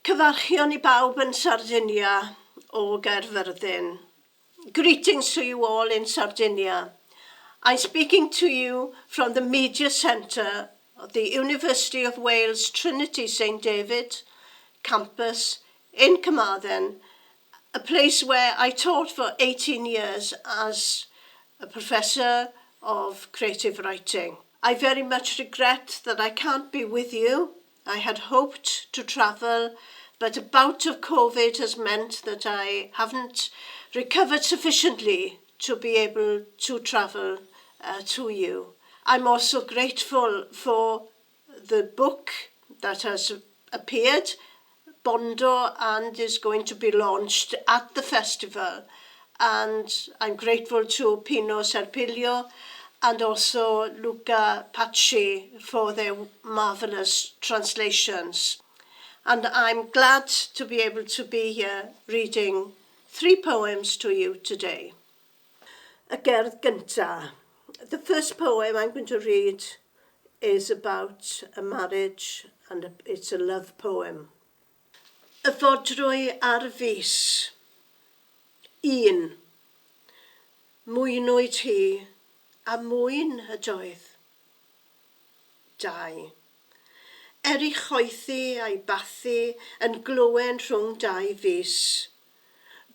Cyfarchion I bawb yn Sardinia o Gaerfyrddin. Greetings to you all in Sardinia. I'm speaking to you from the Media Centre of the University of Wales Trinity St David campus in Carmarthen, a place where I taught for 18 years as a professor of creative writing. I very much regret that I can't be with you. I had hoped to travel, but a bout of COVID has meant that I haven't recovered sufficiently to be able to travel to you. I'm also grateful for the book that has appeared, Bondo, and is going to be launched at the festival. And I'm grateful to Pino Serpilio and also Luca Paci for their marvellous translations. And I'm glad to be able to be here reading 3 poems to you today. Y gerdd gynta. The first poem I'm going to read is about a marriage, and it's a love poem. Y fodrwy ar fis. 1. Mwynwyd hi, a mwyn ydoedd. 2. I choethi a'i bathu yn glwen rhwng 2 fis.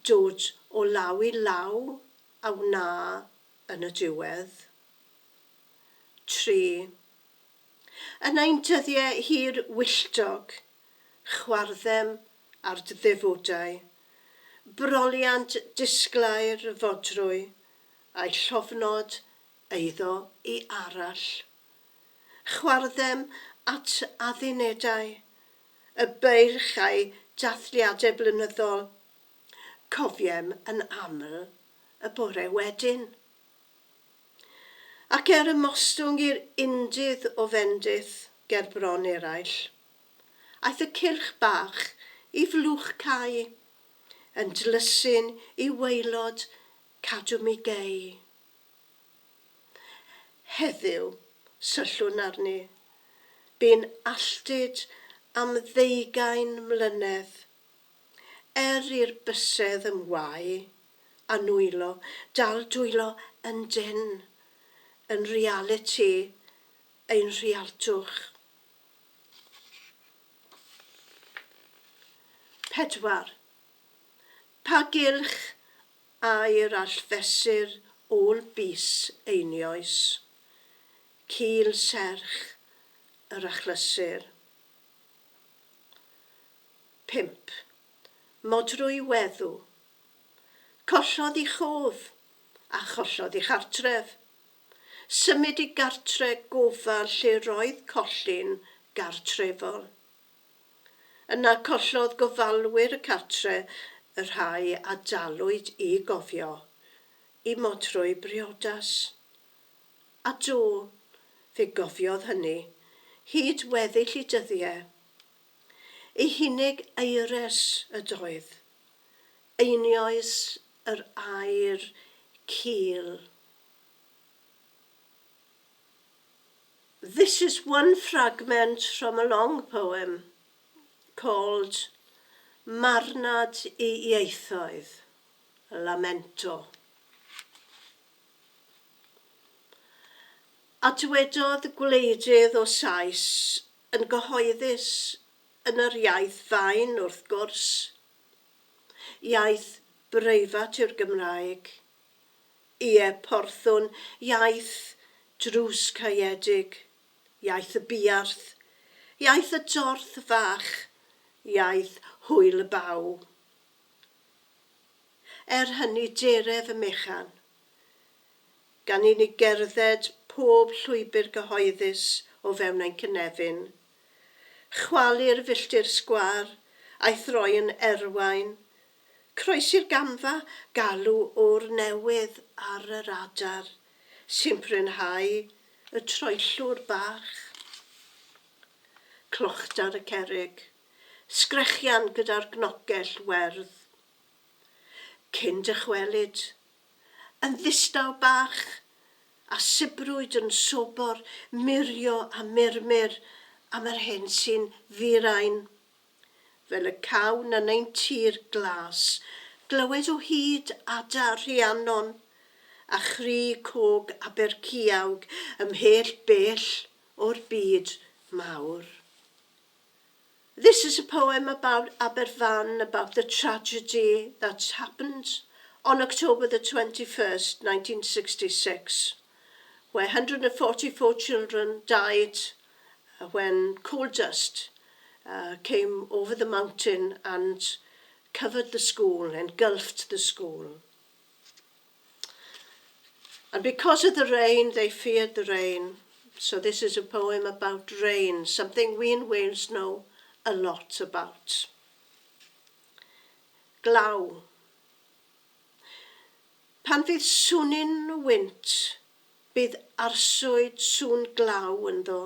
Dod o law I law a wna yn y diwedd. 3. Yn ein dyddiau hir wylltog, chwarddem ar ddefodau, broliant disglair y fodrwy, a'i llofnod eiddo I arall. Chwarddem at addunedau, y beirch a'i dathliadau blynyddol, cofiem yn aml y bore wedyn. Ac ymostwng i'r undydd o fendydd ger bron eraill, aeth y cylch bach I flwch cau, yn dlysyn I waelod cadw mi gei. Heddiw, syllwn arni, bu'n alltid am 20 mlynedd, i'r bysedd ymwau, a nwylo, dal dwylo yn dyn, yn reality ein rhialtwch. 4. Pa gylch a'r allfesur ôl bys einioes, cil serch yr achlysur. 5. Modrwy weddw. Collodd I chof, a chollodd I chartref. Symud I gartre gofal lle roedd collin gartrefol. Yna collodd gofalwyr y cartre y rhai a dalwyd I gofio, I modrwy briodas. A do, fe gofiodd hynny, hyd weddill I dyddiau. Ei hunig eires ydoedd, einioes yr air cil. This is one fragment from a long poem called Marnad I Ieithoedd, Lamento. A dywedodd gwleidydd o Sais yn gyhoeddus yn yr iaith fain wrth gwrs, iaith breifat i'r Gymraeg, porthwn, iaith drws caeedig, iaith y biarth, iaith y dorth fach, iaith hwyl y baw. Hynny deref y mechan, gan I ni gerdded pob llwybr gyhoeddus o fewn ein cynefin, chwalu'r filltir sgwar, a'i throi yn erwain, croesi'r gamfa galw o'r newydd ar y radar, sy'n prynhau y troellwr bach. Clochtar y cerrig, sgrechian gyda'r gnocell werdd. Cyn dychwelyd, yn ddistaw bach, a sibrwyd yn sobor mirio a murmur am yr hyn sy'n firain. fel y cawn yn ein tir glas, glywed o hyd adar Rhiannon, a chri cog Aberciawg ymhell bell o'r byd mawr. This is a poem about Aberfan, about the tragedy that happened on October the 21st, 1966, where 144 children died when coal dust came over the mountain and covered the school, engulfed the school. And because of the rain, they feared the rain. So this is a poem about rain, something we in Wales know a lot about. Glaw. Pan fydd swnyn wynt, bydd arswyd sŵn glaw ynddo.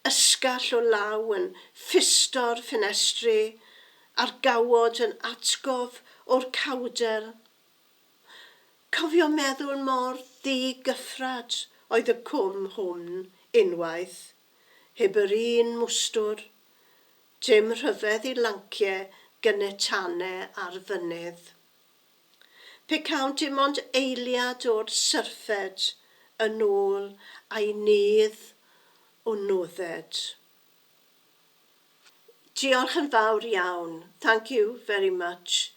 Ysgall o law yn ffisto'r ffenestri, a'r gawod yn atgof o'r cawder. Cofio meddwl mor ddi-gyffrad oedd y cwm hwn unwaith, heb yr un mwstwr, dim rhyfedd i lanciau gynetanau ar fynydd. Pe cawn dim ond eiliad o'r syrffed yn ôl a'i nydd o nodded. Diolch yn fawr iawn. Thank you very much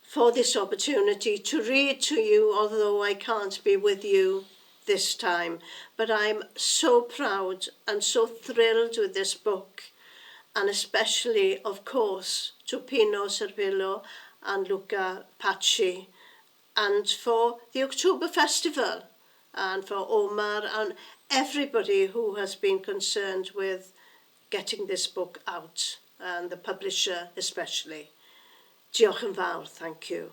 for this opportunity to read to you, although I can't be with you this time. But I'm so proud and so thrilled with this book, and especially, of course, to Pino Servillo and Luca Paci, and for the October Festival, and for Omar and everybody who has been concerned with getting this book out, and the publisher especially. Diolch yn fawr, thank you.